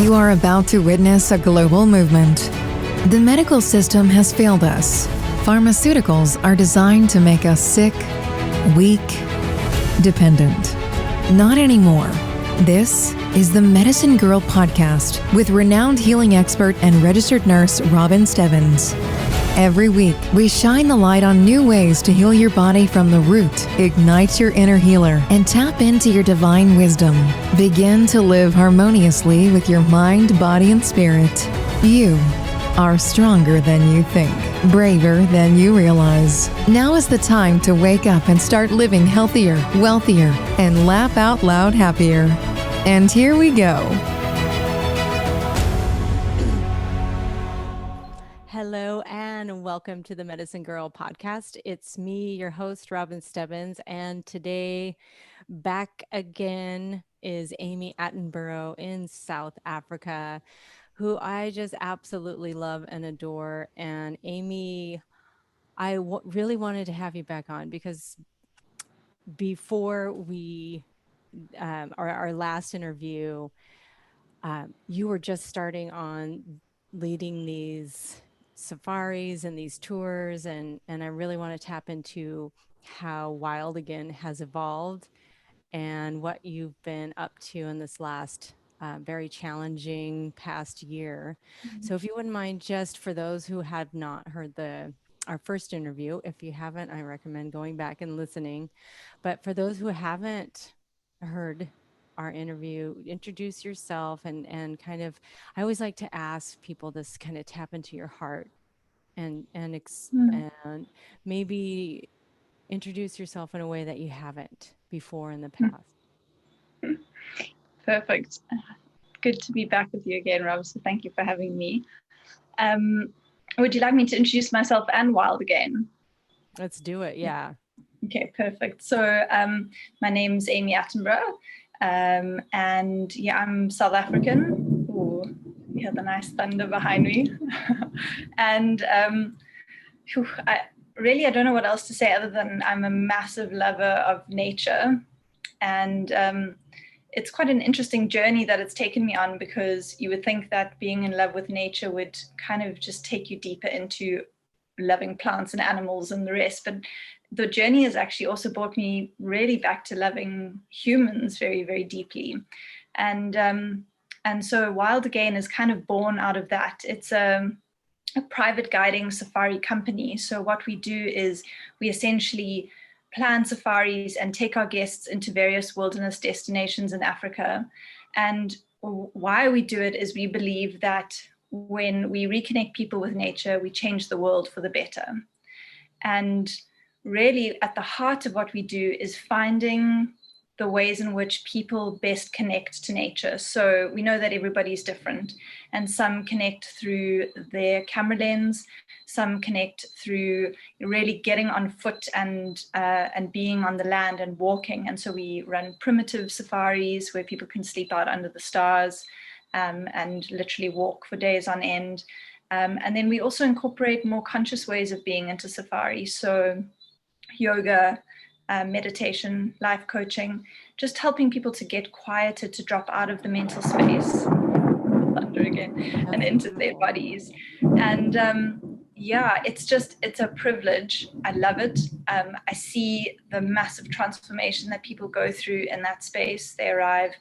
You are about to witness a global movement. The medical system has failed us. Pharmaceuticals are designed to make us sick, weak, dependent. Not anymore. This is the Medicine Girl podcast with renowned healing expert and registered nurse Robin Stebbins. Every week, we shine the light on new ways to heal your body from the root, ignite your inner healer, and tap into your divine wisdom. Begin to live harmoniously with your mind, body, and spirit. You are stronger than you think, braver than you realize. Now is the time to wake up and start living healthier, wealthier, and laugh out loud happier. And here we go. Hello and welcome to the Medicine Girl podcast. It's me, your host, Robin Stebbins, and today back again is Amy Attenborough in South Africa, who I just absolutely love and adore. And Amy, I really wanted to have you back on because before we, our last interview, you were just starting on leading these safaris and these tours, and I really want to tap into how Wild Again has evolved and what you've been up to in this last very challenging past year. So if you wouldn't mind, just for those who have not heard our first interview, if you haven't, I recommend going back and listening. But for those who haven't heard our interview, introduce yourself and kind of, I always like to ask people this, kind of tap into your heart and maybe introduce yourself in a way that you haven't before in the past. Perfect. Good to be back with you again, Rob. So thank you for having me. Would you like me to introduce myself and Wild Again? Let's do it. Yeah. Okay, perfect. So my name's Amy Attenborough. And yeah, I'm South African. Ooh, we have the nice thunder behind me. And I don't know what else to say other than I'm a massive lover of nature. And it's quite an interesting journey that it's taken me on, because you would think that being in love with nature would kind of just take you deeper into loving plants and animals and the rest. But the journey has actually also brought me really back to loving humans very, very deeply. And so Wild Again is kind of born out of that. It's a private guiding safari company. So what we do is we essentially plan safaris and take our guests into various wilderness destinations in Africa. And why we do it is we believe that when we reconnect people with nature, we change the world for the better. And really at the heart of what we do is finding the ways in which people best connect to nature. So we know that everybody's different, and some connect through their camera lens, some connect through really getting on foot and being on the land and walking. And so we run primitive safaris where people can sleep out under the stars and literally walk for days on end. And then we also incorporate more conscious ways of being into safari. So yoga, meditation, life coaching, just helping people to get quieter, to drop out of the mental space, thunder again, and into their bodies. And it's a privilege. I love it. I see the massive transformation that people go through in that space. They arrive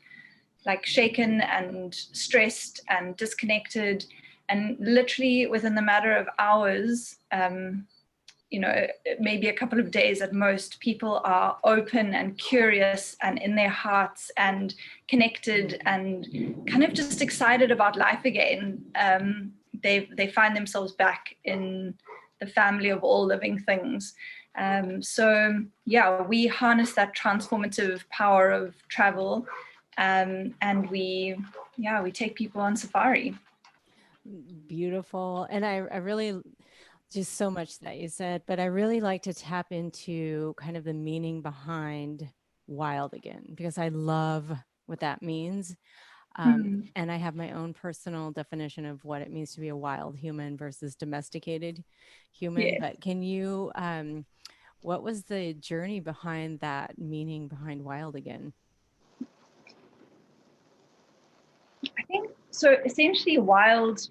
like shaken and stressed and disconnected, and literally within the matter of hours, maybe a couple of days at most, people are open and curious and in their hearts and connected and kind of just excited about life again. They find themselves back in the family of all living things. We harness that transformative power of travel, and we take people on safari. Beautiful. And I really, just so much that you said, but I really like to tap into kind of the meaning behind Wild Again, because I love what that means. And I have my own personal definition of what it means to be a wild human versus domesticated human. Yes. But can you, what was the journey behind that meaning behind Wild Again? I think So essentially wild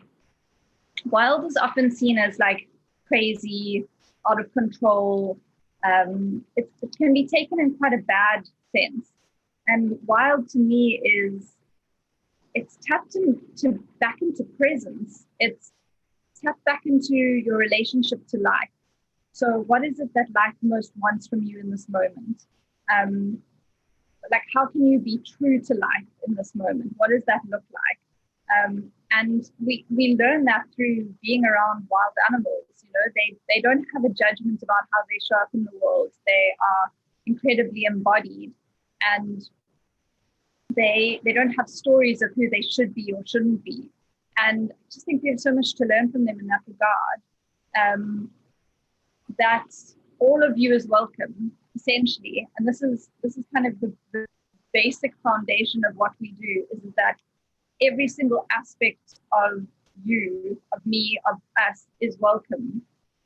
is often seen as like crazy, out of control. It can be taken in quite a bad sense. And wild to me is, it's tapped into back into presence. It's tapped back into your relationship to life. So what is it that life most wants from you in this moment? Like, how can you be true to life in this moment? What does that look like? And we learn that through being around wild animals. You know, they don't have a judgment about how they show up in the world. They are incredibly embodied, and they don't have stories of who they should be or shouldn't be. And I just think we have so much to learn from them in that regard. That all of you is welcome, essentially. And this is kind of the basic foundation of what we do, is that every single aspect of you, of me, of us is welcome.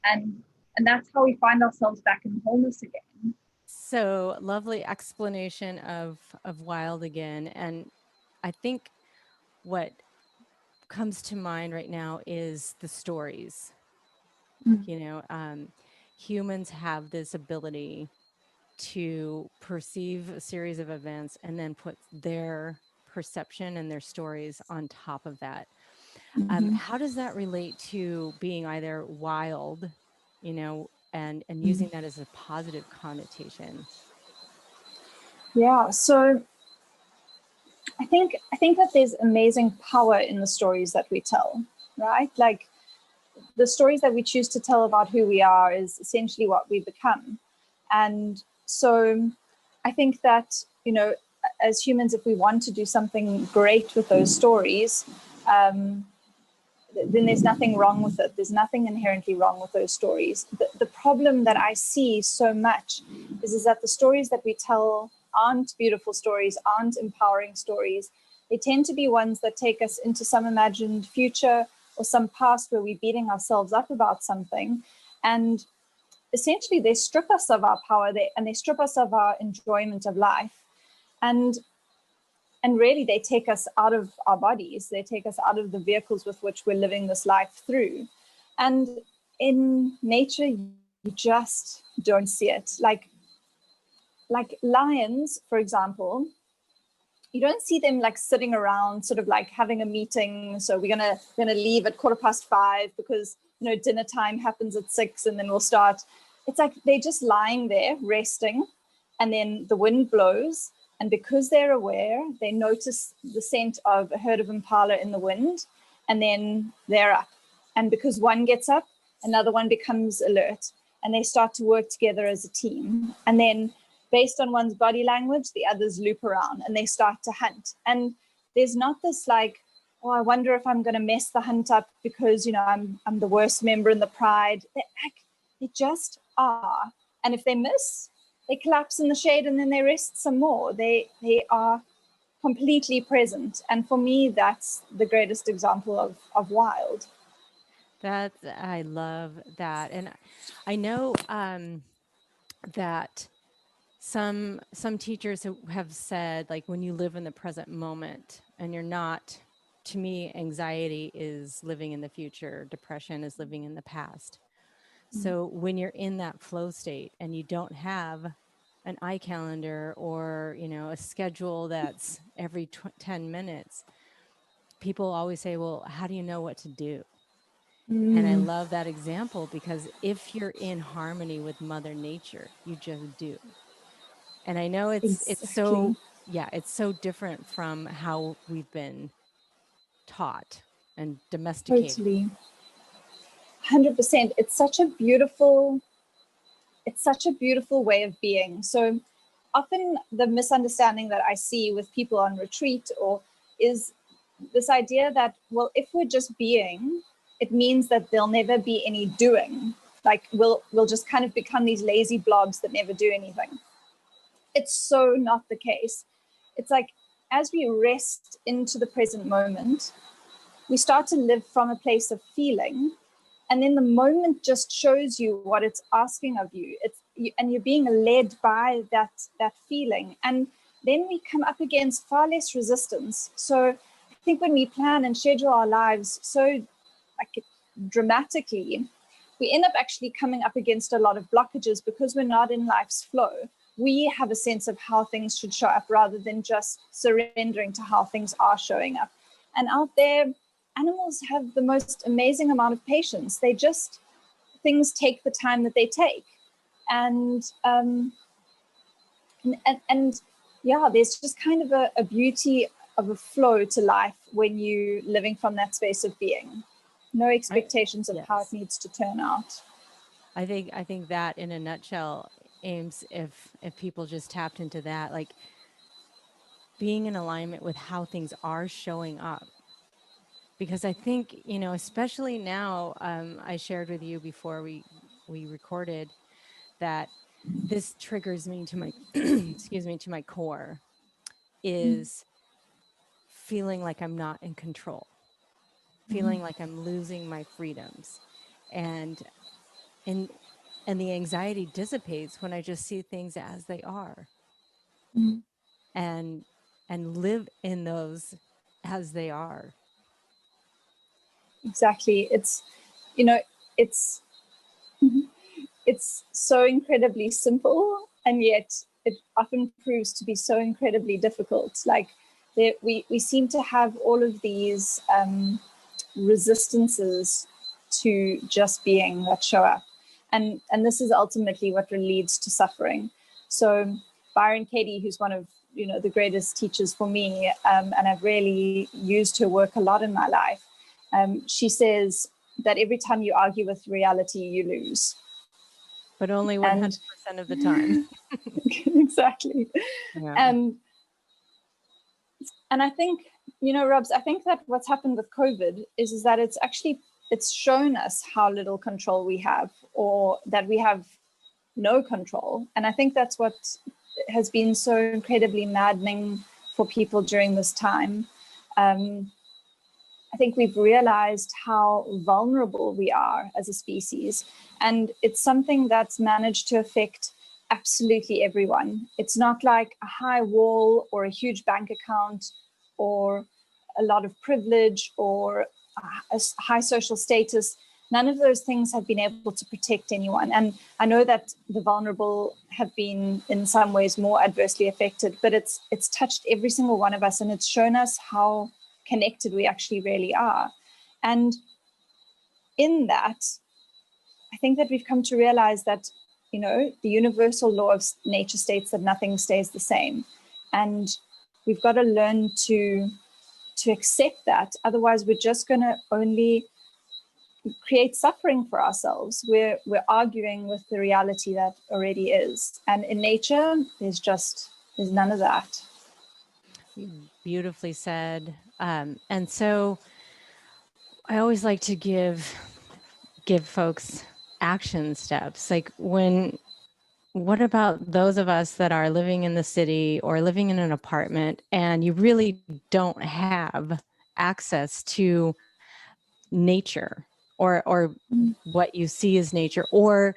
And that's how we find ourselves back in wholeness again. So lovely explanation of wild again. And I think what comes to mind right now is the stories. You know, humans have this ability to perceive a series of events and then put their perception and their stories on top of that. How does that relate to being either wild, you know, and using that as a positive connotation? Yeah, so I think that there's amazing power in the stories that we tell, right? Like, the stories that we choose to tell about who we are is essentially what we become. And so I think that, you know, as humans, if we want to do something great with those stories, then there's nothing wrong with it. There's nothing inherently wrong with those stories. The problem that I see so much is that the stories that we tell aren't beautiful stories, aren't empowering stories. They tend to be ones that take us into some imagined future or some past where we're beating ourselves up about something. And essentially they strip us of our power, and they strip us of our enjoyment of life. And really they take us out of our bodies. They take us out of the vehicles with which we're living this life through. And in nature, you just don't see it. Like lions, for example, you don't see them like sitting around sort of like having a meeting. So we're gonna leave at 5:15 because, you know, dinner time happens at 6 and then we'll start. It's like they're just lying there resting, and then the wind blows, and because they're aware, they notice the scent of a herd of impala in the wind, and then they're up. And because one gets up, another one becomes alert, and they start to work together as a team. And then based on one's body language, the others loop around and they start to hunt. And there's not this like, oh, I wonder if I'm going to mess the hunt up because, you know, I'm the worst member in the pride. They just are. And if they miss, they collapse in the shade and then they rest some more. They are completely present. And for me, that's the greatest example of wild. I love that. And I know that some teachers have said, like, when you live in the present moment and you're not, to me, anxiety is living in the future, depression is living in the past. So when you're in that flow state and you don't have an iCalendar or, you know, a schedule that's every 10 minutes, people always say, well, how do you know what to do? And I love that example, because if you're in harmony with Mother Nature, you just do. And I know it's so different from how we've been taught and domesticated. Totally. 100%. It's such a beautiful way of being. So often the misunderstanding that I see with people on retreat is this idea that, well, if we're just being, it means that there'll never be any doing. Like we'll just kind of become these lazy blobs that never do anything. It's so not the case. It's like, as we rest into the present moment, we start to live from a place of feeling. And then the moment just shows you what it's asking of you. And you're being led by that feeling. And then we come up against far less resistance. So I think when we plan and schedule our lives so like dramatically, we end up actually coming up against a lot of blockages because we're not in life's flow. We have a sense of how things should show up rather than just surrendering to how things are showing up. And out there, animals have the most amazing amount of patience. Things take the time that they take. And yeah, there's just kind of a beauty of a flow to life when you're living from that space of being. No expectations of how it needs to turn out. I think that in a nutshell, Ames, if people just tapped into that, like being in alignment with how things are showing up. Because I think, you know, especially now, I shared with you before we recorded that this triggers me to my, excuse me, to my core, is feeling like I'm not in control, feeling like I'm losing my freedoms. And the anxiety dissipates when I just see things as they are, and live in those as they are. Exactly. It's, you know, it's so incredibly simple, and yet it often proves to be so incredibly difficult. Like we seem to have all of these resistances to just being that show up. And this is ultimately what leads to suffering. So Byron Katie, who's one of, you know, the greatest teachers for me, and I've really used her work a lot in my life, she says that every time you argue with reality, you lose. But only 100% of the time. Exactly. Yeah. And I think, you know, Robs, I think that what's happened with COVID is that it's shown us how little control we have, or that we have no control. And I think that's what has been so incredibly maddening for people during this time. I think we've realized how vulnerable we are as a species. And it's something that's managed to affect absolutely everyone. It's not like a high wall or a huge bank account or a lot of privilege or a high social status. None of those things have been able to protect anyone. And I know that the vulnerable have been in some ways more adversely affected, but it's touched every single one of us, and it's shown us how connected we actually really are. And in that, I think that we've come to realize that, you know, the universal law of nature states that nothing stays the same. And we've got to learn to accept that. Otherwise, we're just going to only create suffering for ourselves. We're arguing with the reality that already is. And in nature, there's none of that. Beautifully said. And so I always like to give folks action steps. Like what about those of us that are living in the city or living in an apartment and you really don't have access to nature or what you see as nature, or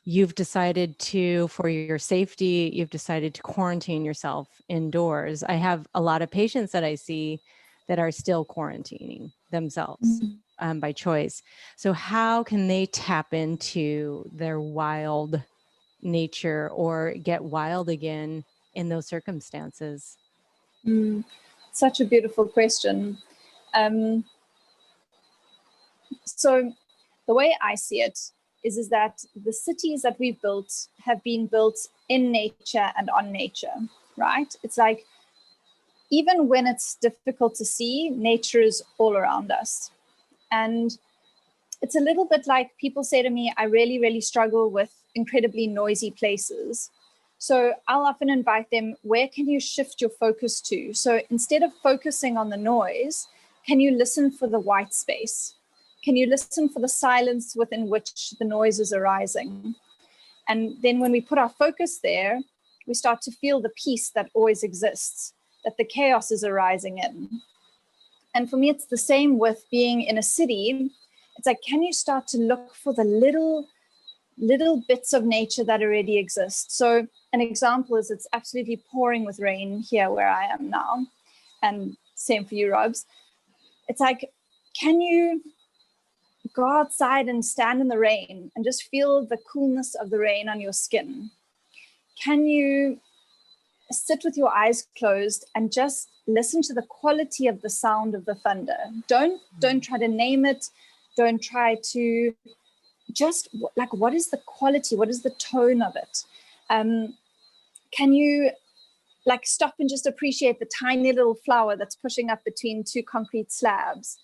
you've decided to, for your safety, you've decided to quarantine yourself indoors. I have a lot of patients that I see that are still quarantining themselves by choice. So how can they tap into their wild nature or get wild again in those circumstances? Such a beautiful question. So the way I see it is that the cities that we've built have been built in nature and on nature, right? It's like, even when it's difficult to see, nature is all around us. And it's a little bit like people say to me, I really, really struggle with incredibly noisy places. So I'll often invite them, where can you shift your focus to? So instead of focusing on the noise, can you listen for the white space? Can you listen for the silence within which the noise is arising? And then when we put our focus there, we start to feel the peace that always exists, that the chaos is arising in. And for me, it's the same with being in a city. It's like, can you start to look for the little bits of nature that already exist? So an example is it's absolutely pouring with rain here where I am now. And Same for you, Robs. It's like, can you go outside and stand in the rain and just feel the coolness of the rain on your skin? Can you sit with your eyes closed and just listen to the quality of the sound of the thunder? Don't try to name it. Don't try to, just like, what is the quality? What is the tone of it? Can you like stop and just appreciate the tiny little flower that's pushing up between two concrete slabs?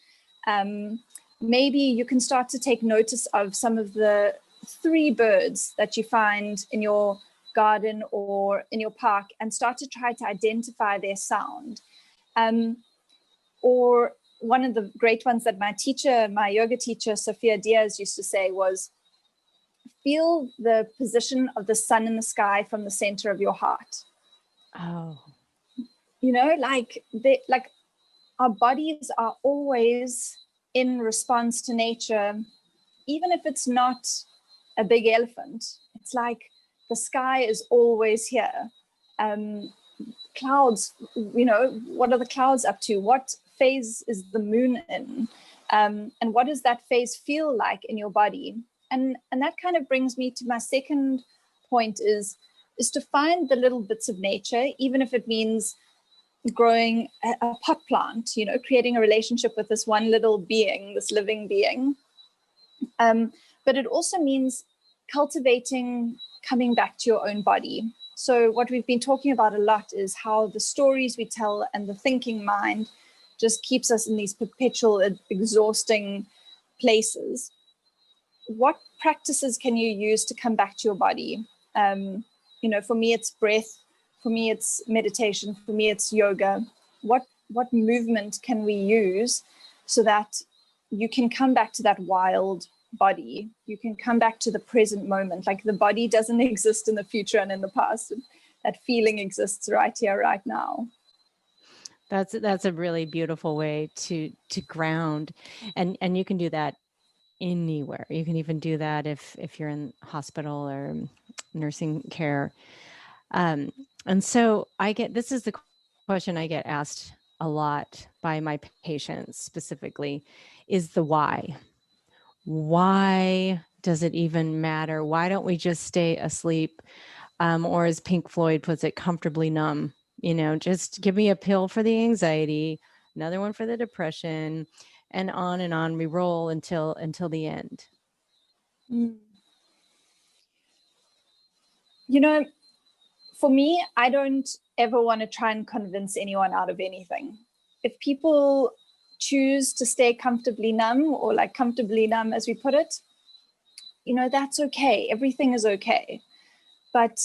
Maybe you can start to take notice of some of the 3 birds that you find in your garden or in your park and start to try to identify their sound. Or one of the great ones that my yoga teacher, Sophia Diaz, used to say was, feel the position of the sun in the sky from the center of your heart. Oh. You know, like our bodies are always in response to nature, even if it's not a big elephant. It's like the sky is always here. Clouds, you know, what are the clouds up to? What phase is the moon in? And what does that phase feel like in your body? And that kind of brings me to my second point is to find the little bits of nature, even if it means growing a pot plant, you know, creating a relationship with this one little being, this living being. But it also means cultivating coming back to your own body. So what we've been talking about a lot is how the stories we tell and the thinking mind just keeps us in these perpetual, exhausting places. What practices can you use to come back to your body? You know, for me, it's breath. For me, it's meditation. For me, it's yoga. What movement can we use so that you can come back to that wild body? You can come back to the present moment. Like the body doesn't exist in the future and in the past. That feeling exists right here, right now. That's a really beautiful way to ground, and you can do that anywhere. You can even do that if you're in hospital or nursing care. And so this is the question I get asked a lot by my patients specifically, is the why. Why does it even matter? Why don't we just stay asleep? Or as Pink Floyd puts it, comfortably numb? You know, just give me a pill for the anxiety, another one for the depression, and on we roll until the end. You know, for me, I don't ever want to try and convince anyone out of anything. If people choose to stay comfortably numb, or like comfortably numb as we put it, you know, that's okay. Everything is okay. But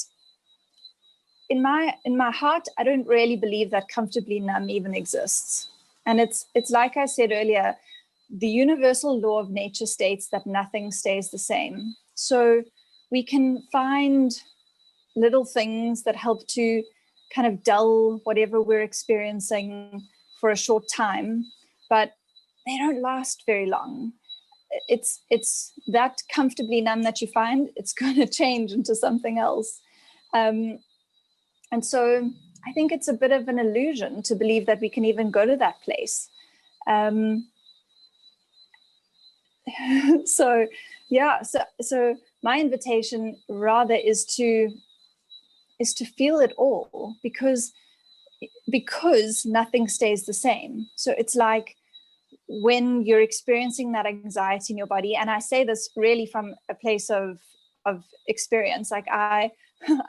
in my heart, I don't really believe that comfortably numb even exists. And it's like I said earlier, the universal law of nature states that nothing stays the same. So we can find little things that help to kind of dull whatever we're experiencing for a short time, but they don't last very long. It's that comfortably numb that you find, it's going to change into something else. And so I think it's a bit of an illusion to believe that we can even go to that place. So my invitation rather is to feel it all, because nothing stays the same. So it's like when you're experiencing that anxiety in your body, and I say this really from a place of experience, like I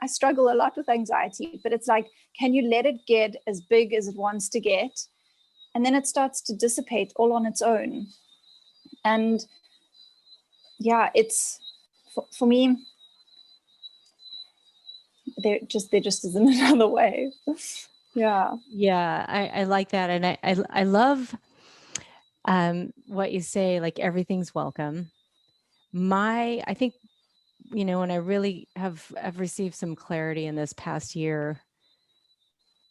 struggle a lot with anxiety, but it's like, can you let it get as big as it wants to get? And then it starts to dissipate all on its own. And yeah, it's for me, there just isn't another way. Yeah. I like that. And I love what you say, like everything's welcome. I think, you know, when I really have received some clarity in this past year,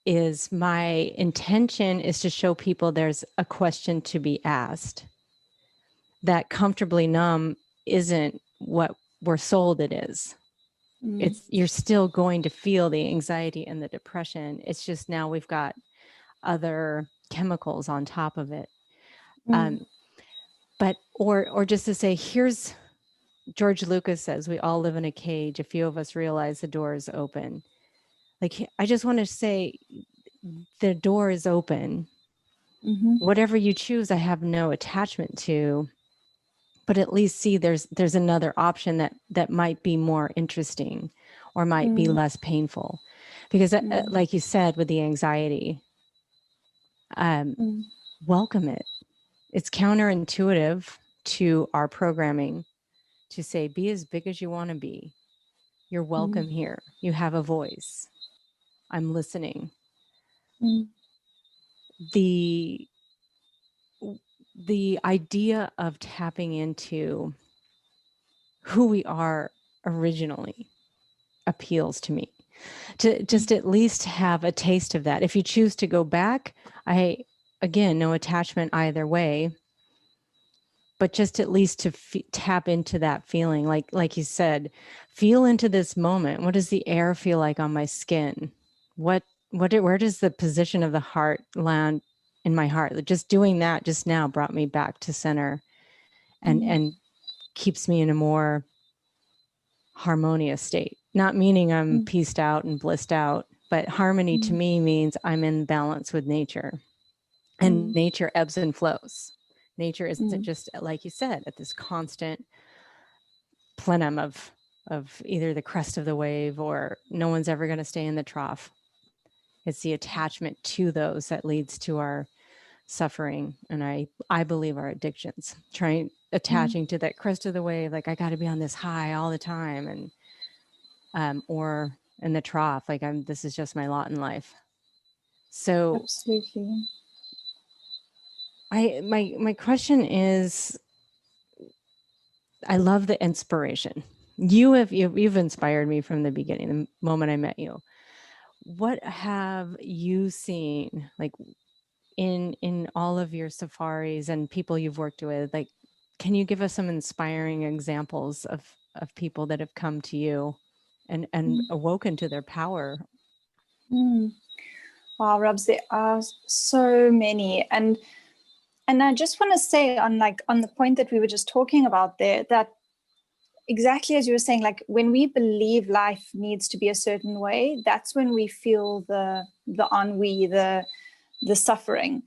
is my intention is to show people there's a question to be asked. That comfortably numb isn't what we're sold it is. You're still going to feel the anxiety and the depression. It's just now we've got other chemicals on top of it. Mm. But, or just to say, here's, George Lucas says, we all live in a cage. A few of us realize the door is open. Like, I just want to say, the door is open. Mm-hmm. Whatever you choose, I have no attachment to, but at least see there's another option that might be more interesting or might be less painful. Because like you said, with the anxiety, welcome it. It's counterintuitive to our programming to say, be as big as you want to be. You're welcome here. You have a voice. I'm listening. The idea of tapping into who we are originally appeals to me. To just at least have a taste of that. If you choose to go back, again, no attachment either way, but just at least to tap into that feeling. Like you said, feel into this moment. What does the air feel like on my skin? Where does the position of the heart land in my heart? Just doing that just now brought me back to center and keeps me in a more harmonious state. Not meaning I'm pieced out and blissed out, but harmony to me means I'm in balance with nature. And nature ebbs and flows. Nature isn't just, like you said, at this constant plenum of either the crest of the wave or no one's ever going to stay in the trough. It's the attachment to those that leads to our suffering. And I believe our addictions, attaching to that crest of the wave, like I got to be on this high all the time. And, or in the trough, like this is just my lot in life. So Absolutely. My question is, I love the inspiration. You've inspired me from the beginning, the moment I met you. What have you seen, like in all of your safaris and people you've worked with? Like, can you give us some inspiring examples of people that have come to you and awoken to their power? Wow, Robs, there are so many. And I just want to say on the point that we were just talking about there, that exactly as you were saying, like when we believe life needs to be a certain way, that's when we feel the ennui, the suffering.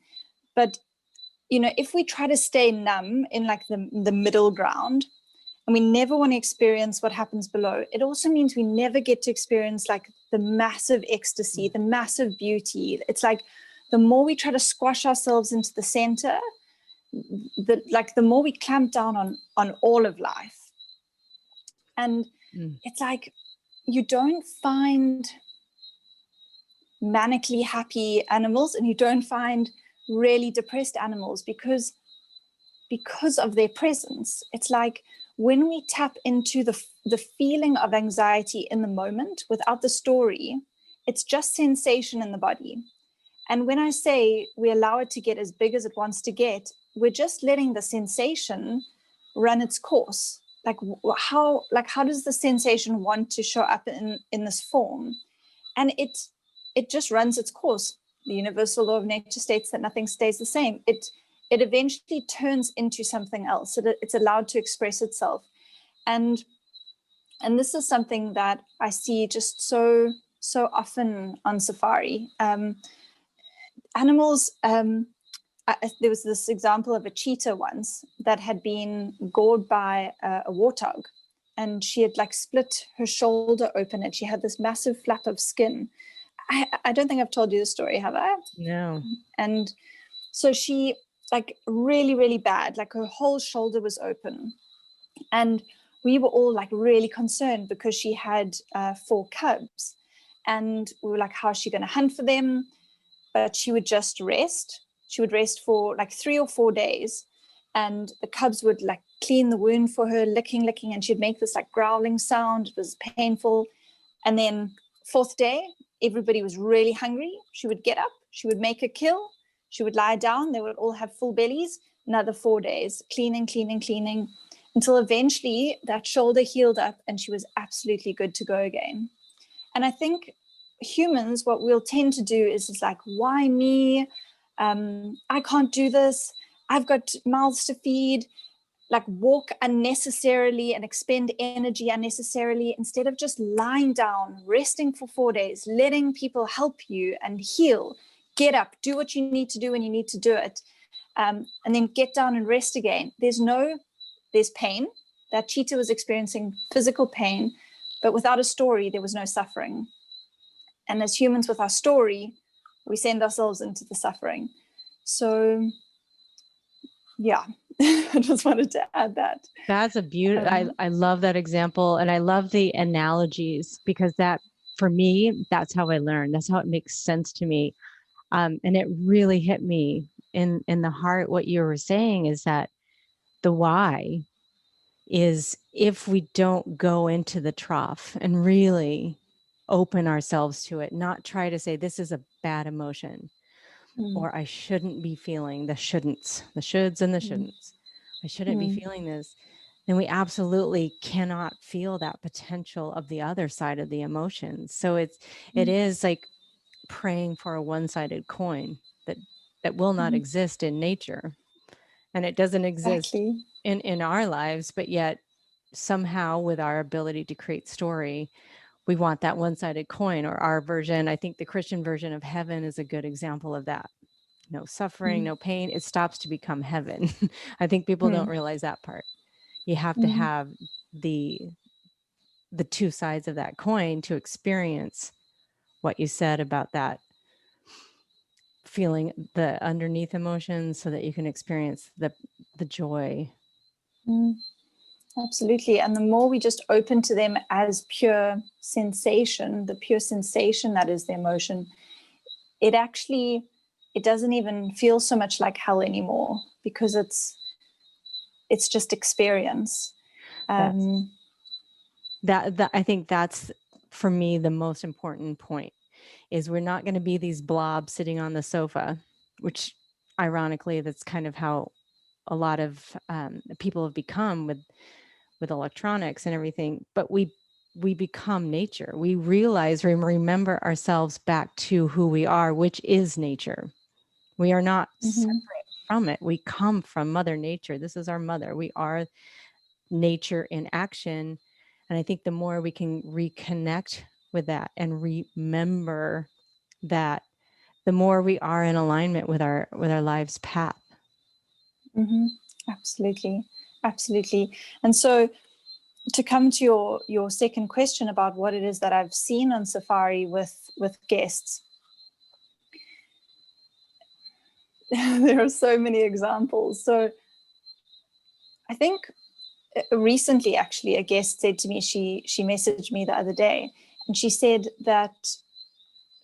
But, if we try to stay numb in like the middle ground, and we never want to experience what happens below, it also means we never get to experience like the massive ecstasy, the massive beauty. It's like the more we try to squash ourselves into the center, the more we clamp down on all of life. And it's like you don't find manically happy animals and you don't find really depressed animals because of their presence. It's like when we tap into the feeling of anxiety in the moment without the story, it's just sensation in the body. And when I say we allow it to get as big as it wants to get, we're just letting the sensation run its course. Like how does the sensation want to show up in this form? And it just runs its course. The universal law of nature states that nothing stays the same. It eventually turns into something else. So that it's allowed to express itself. And this is something that I see just so often on safari. Animals, there was this example of a cheetah once that had been gored by a warthog, and she had like split her shoulder open and she had this massive flap of skin. I don't think I've told you the story, have I? No. And so she, like really, really bad, like her whole shoulder was open. And we were all like really concerned because she had 4 cubs. And we were like, how is she going to hunt for them? But she would just rest. She would rest for like 3 or 4 days. And the cubs would like clean the wound for her, licking. And she'd make this like growling sound. It was painful. And then 4th day, everybody was really hungry. She would get up. She would make a kill. She would lie down. They would all have full bellies. Another 4 days, cleaning, until eventually that shoulder healed up and she was absolutely good to go again. And I think humans, what we'll tend to do is like, why me? I can't do this. I've got mouths to feed. Like walk unnecessarily and expend energy unnecessarily instead of just lying down, resting for 4 days, letting people help you and heal. Get up, do what you need to do when you need to do it, and then get down and rest again. There's pain. That cheetah was experiencing physical pain, but without a story, there was no suffering. And as humans with our story, we send ourselves into the suffering. So, yeah, I just wanted to add that. That's a beautiful, I love that example. And I love the analogies, because that, for me, that's how I learn. That's how it makes sense to me. And it really hit me in the heart. What you were saying is that the why is, if we don't go into the trough and really open ourselves to it, not try to say, this is a bad emotion, or I shouldn't be feeling the shouldn'ts, the shoulds and the shouldn'ts. I shouldn't be feeling this. Then we absolutely cannot feel that potential of the other side of the emotions. So it is like praying for a one-sided coin that will not exist in nature. And it doesn't exist in our lives, but yet somehow with our ability to create story, we want that one-sided coin, or our version. I think the Christian version of heaven is a good example of that. No suffering, no pain. It stops to become heaven. I think people don't realize that part. You have to have the two sides of that coin to experience what you said about that feeling, the underneath emotions, so that you can experience the joy. Absolutely. And the more we just open to them as pure sensation, the pure sensation that is the emotion, it doesn't even feel so much like hell anymore, because it's just experience. I think that's, for me, the most important point, is we're not going to be these blobs sitting on the sofa, which ironically, that's kind of how a lot of people have become with electronics and everything. But we become nature. We realize, we remember ourselves back to who we are, which is nature. We are not separate from it. We come from Mother Nature. This is our mother. We are nature in action. And I think the more we can reconnect with that and remember that, the more we are in alignment with our life's path. Absolutely. Absolutely. And so, to come to your second question about what it is that I've seen on safari with guests, there are so many examples. So I think recently, actually, a guest said to me, she messaged me the other day, and she said that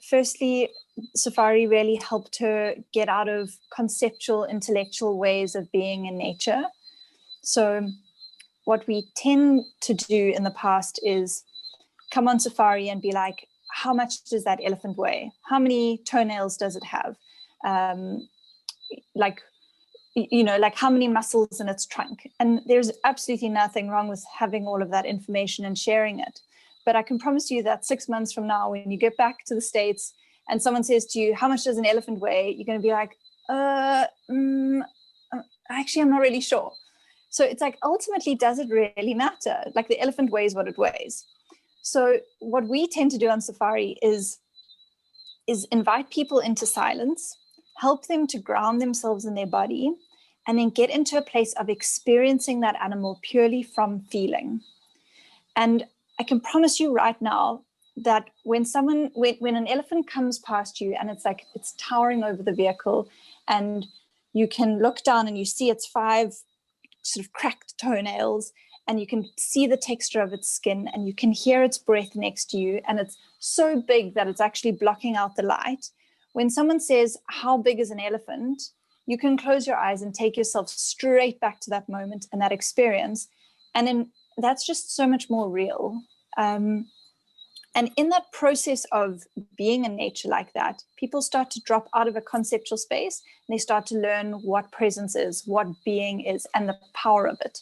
firstly, safari really helped her get out of conceptual, intellectual ways of being in nature. So what we tend to do in the past is come on safari and be like, how much does that elephant weigh? How many toenails does it have? Like how many muscles in its trunk? And there's absolutely nothing wrong with having all of that information and sharing it. But I can promise you that 6 months from now, when you get back to the States and someone says to you, how much does an elephant weigh? You're going to be like, actually, I'm not really sure. So it's like, ultimately, does it really matter? Like, the elephant weighs what it weighs. So what we tend to do on safari is invite people into silence, help them to ground themselves in their body, and then get into a place of experiencing that animal purely from feeling. And I can promise you right now that when an elephant comes past you and it's towering over the vehicle, and you can look down and you see its 5 sort of cracked toenails, and you can see the texture of its skin, and you can hear its breath next to you, and it's so big that it's actually blocking out the light. When someone says, how big is an elephant? You can close your eyes and take yourself straight back to that moment and that experience. And then that's just so much more real. And in that process of being in nature like that, people start to drop out of a conceptual space, and they start to learn what presence is, what being is, and the power of it.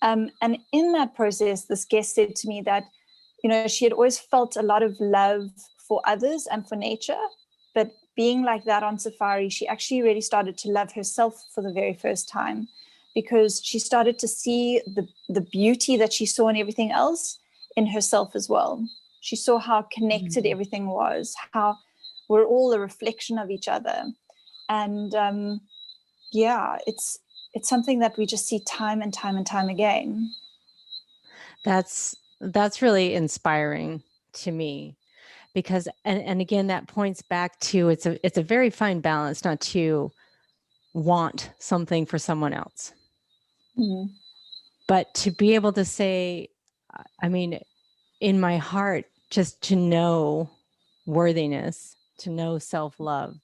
And in that process, this guest said to me that, she had always felt a lot of love for others and for nature, but being like that on safari, she actually really started to love herself for the very first time, because she started to see the beauty that she saw in everything else in herself as well. She saw how connected everything was, how we're all a reflection of each other. And it's something that we just see time and time and time again. That's really inspiring to me, because and again, that points back to it's a very fine balance not to want something for someone else. But to be able to say, I mean, in my heart, just to know worthiness, to know self-love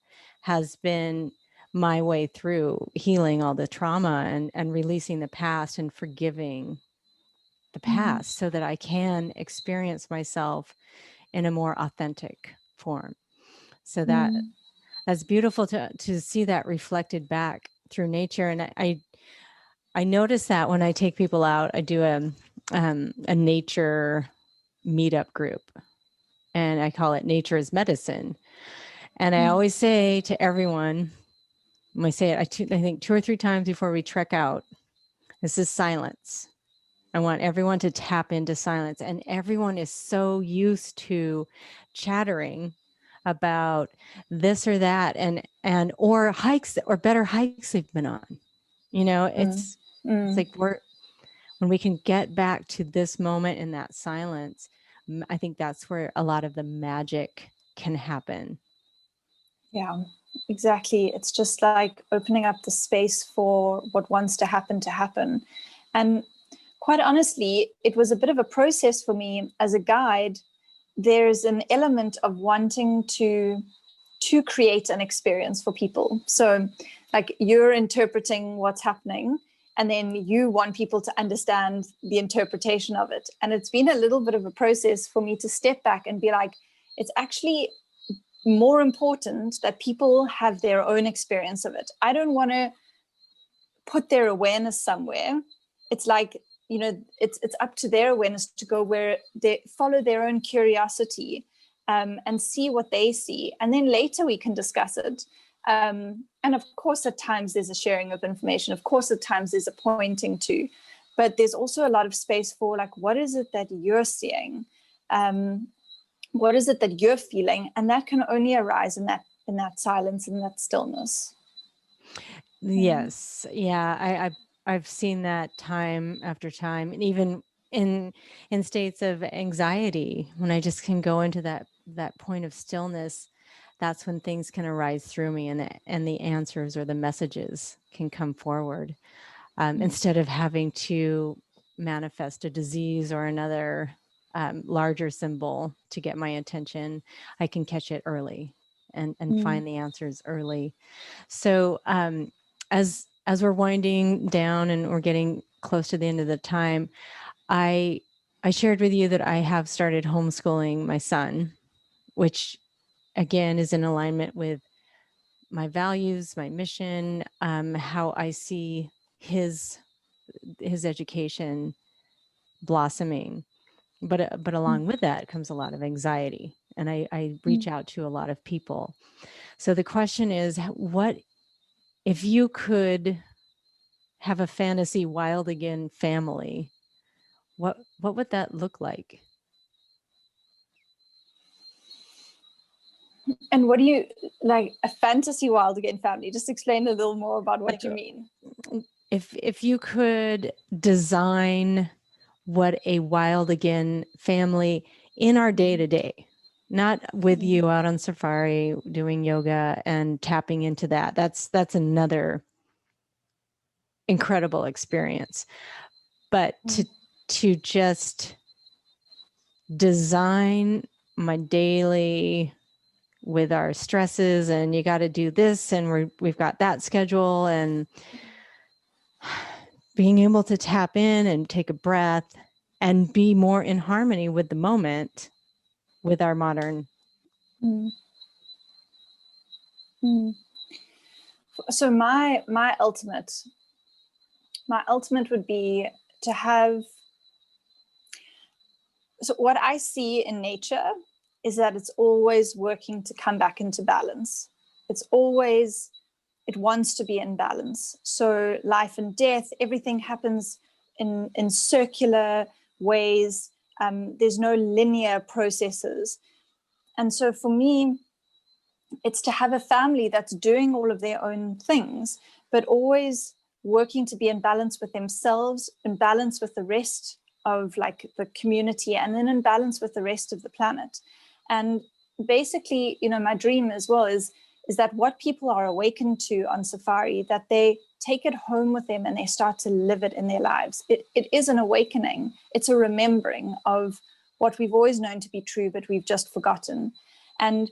has been my way through healing all the trauma and releasing the past and forgiving the past so that I can experience myself in a more authentic form. So that's beautiful to see that reflected back through nature. And I notice that when I take people out, I do a nature meetup group, and I call it Nature is Medicine. And I always say to everyone, I say it, I think 2 or 3 times before we trek out, this is silence. I want everyone to tap into silence. And everyone is so used to chattering about this or that and or hikes or better hikes they've been on. You know, it's like when we can get back to this moment in that silence, I think that's where a lot of the magic can happen. Yeah, exactly. It's just like opening up the space for what wants to happen. And quite honestly, it was a bit of a process for me as a guide. There's an element of wanting to create an experience for people. So like you're interpreting what's happening, and then you want people to understand the interpretation of it. And it's been a little bit of a process for me to step back and be like, it's actually more important that people have their own experience of it. I don't want to put their awareness somewhere. It's like, you know, it's up to their awareness to go where they follow their own curiosity and see what they see. And then later we can discuss it. And of course, at times there's a sharing of information. Of course, at times there's a pointing to, but there's also a lot of space for like, what is it that you're seeing? What is it that you're feeling? And that can only arise in that silence and that stillness. Yes. Yeah. I've seen that time after time, and even in states of anxiety, when I just can go into that point of stillness, that's when things can arise through me, and the answers or the messages can come forward, instead of having to manifest a disease or another larger symbol to get my attention. I can catch it early and find the answers early. So as we're winding down and we're getting close to the end of the time, I shared with you that I have started homeschooling my son, which again is in alignment with my values, my mission, how I see his education blossoming. But along with that comes a lot of anxiety, and I reach out to a lot of people. So the question is, what if you could have a fantasy wild again family, what would that look like? And what do you like, a fantasy wild again family? Just explain a little more about what you mean. If you could design what a wild again family in our day-to-day, not with you out on safari doing yoga and tapping into that's another incredible experience, but to just design my daily with our stresses, and you got to do this, and we've got that schedule, and being able to tap in and take a breath and be more in harmony with the moment with our modern. So my ultimate would be to have, so what I see in nature is that it's always working to come back into balance. it's always, it wants to be in balance. So life and death, everything happens in circular ways. There's no linear processes. And so for me, it's to have a family that's doing all of their own things, but always working to be in balance with themselves, in balance with the rest of like the community, and then in balance with the rest of the planet. And basically, you know, my dream as well is that what people are awakened to on safari, that they take it home with them and they start to live it in their lives. It is an awakening. It's a remembering of what we've always known to be true, but we've just forgotten. And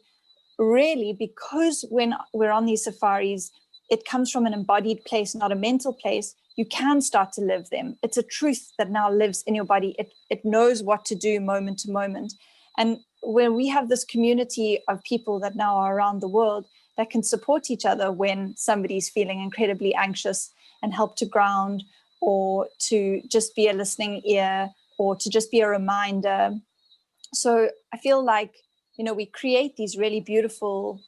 really, because when we're on these safaris, it comes from an embodied place, not a mental place, you can start to live them. It's a truth that now lives in your body. It knows what to do moment to moment. And when we have this community of people that now are around the world that can support each other when somebody's feeling incredibly anxious, and help to ground, or to just be a listening ear, or to just be a reminder. So I feel like, you know, we create these really beautiful,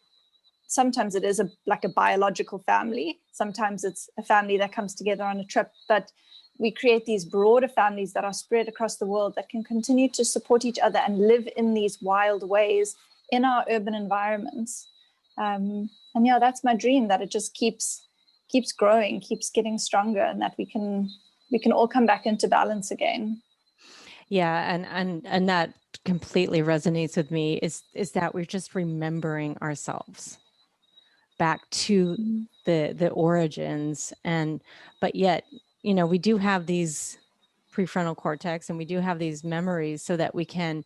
sometimes it is like a biological family. Sometimes it's a family that comes together on a trip, but we create these broader families that are spread across the world that can continue to support each other and live in these wild ways in our urban environments. And yeah, that's my dream, that it just keeps growing, keeps getting stronger, and that we can all come back into balance again. Yeah, and that completely resonates with me, is that we're just remembering ourselves back to the origins. But yet, you know, we do have these prefrontal cortex, and we do have these memories, so that we can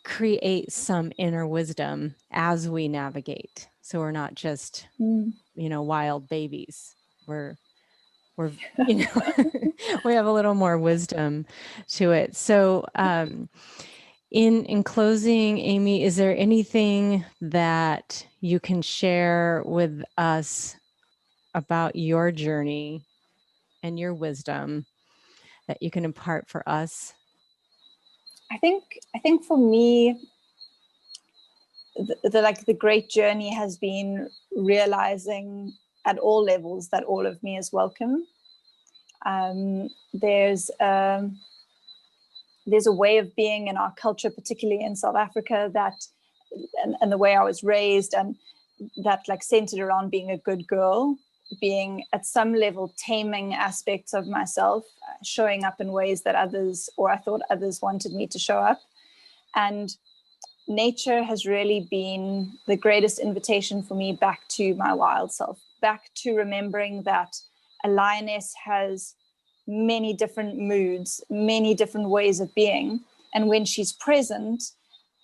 create some inner wisdom as we navigate. So we're not just, you know, wild babies. We're you know, we have a little more wisdom to it. So in closing, Amy, is there anything that you can share with us about your journey and your wisdom that you can impart for us? I think for me, the great journey has been realizing at all levels that all of me is welcome. There's a way of being in our culture, particularly in South Africa, that and the way I was raised, and that like centered around being a good girl, being at some level taming aspects of myself, showing up in ways that others, or I thought others, wanted me to show up. And nature has really been the greatest invitation for me back to my wild self, back to remembering that a lioness has many different moods, many different ways of being. And when she's present,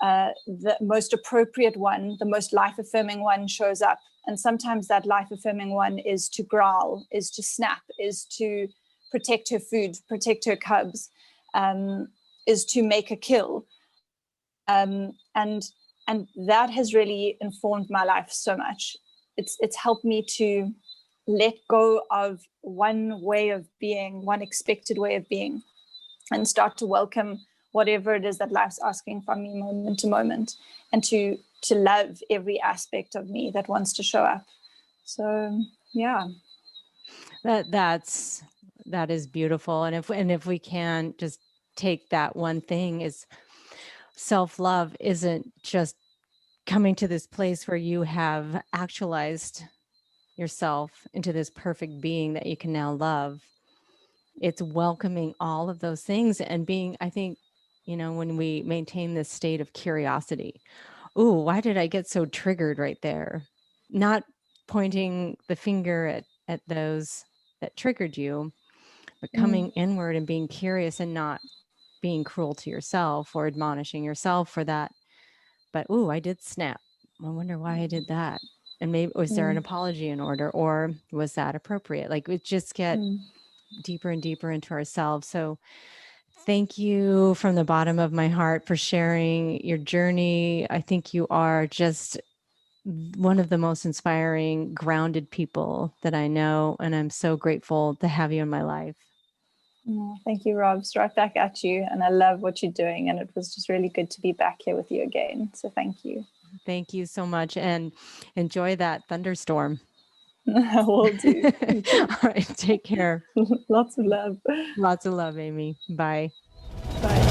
the most appropriate one, the most life-affirming one shows up. And sometimes that life-affirming one is to growl, is to snap, is to protect her food, protect her cubs, is to make a kill. And that has really informed my life so much. It's helped me to let go of one way of being, one expected way of being, and start to welcome whatever it is that life's asking from me moment to moment, and to love every aspect of me that wants to show up. So yeah, that is beautiful. And if we can just take that one thing, is self-love isn't just coming to this place where you have actualized yourself into this perfect being that you can now love. It's welcoming all of those things and being, I think, you know, when we maintain this state of curiosity, ooh, why did I get so triggered right there? Not pointing the finger at those that triggered you, but coming inward and being curious, and not being cruel to yourself or admonishing yourself for that. But, ooh, I did snap. I wonder why I did that. And maybe, was there an apology in order, or was that appropriate? Like, we just get deeper and deeper into ourselves. So thank you from the bottom of my heart for sharing your journey. I think you are just one of the most inspiring, grounded people that I know. And I'm so grateful to have you in my life. Thank you, Rob. It's right back at you. And I love what you're doing. And it was just really good to be back here with you again. So thank you. Thank you so much, and enjoy that thunderstorm. I will do. All right, take care. Lots of love. Lots of love, Amy. Bye. Bye.